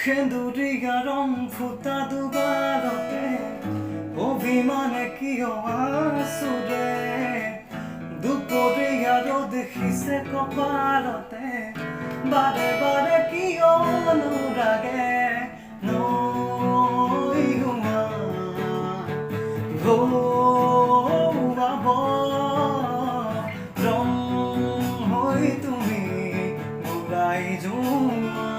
সেন্দুৰীয়া ৰং ফুটা দুগালতে অভিমানে কিয় আঁচোৰে দুপৰীয়া ৰ'দ সিঁচে কপালতে বাৰে বাৰে কিয় অনুৰাগে নৈ হোৱা ঘৰুৱাব ৰং হৈ তুমি ঘূৰাই যোৱা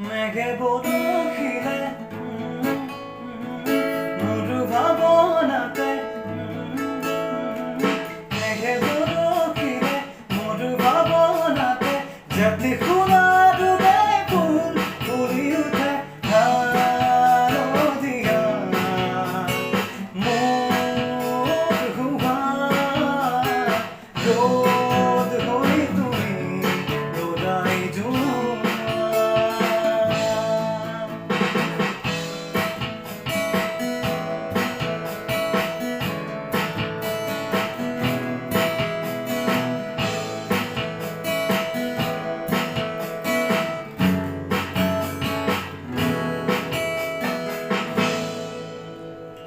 মেঘে বৰষিলে মধু ভাৱনাতে মেঘে বৰষিলে মধু ভাৱনাতে যেতি খোলা ডুবে ফুল ফুলি উঠে হালধীয়া মোৰ হোৱা ৰ'দ হৈ তুমি ৰ'দাই যোৱা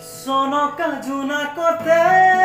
Sono cajuna corte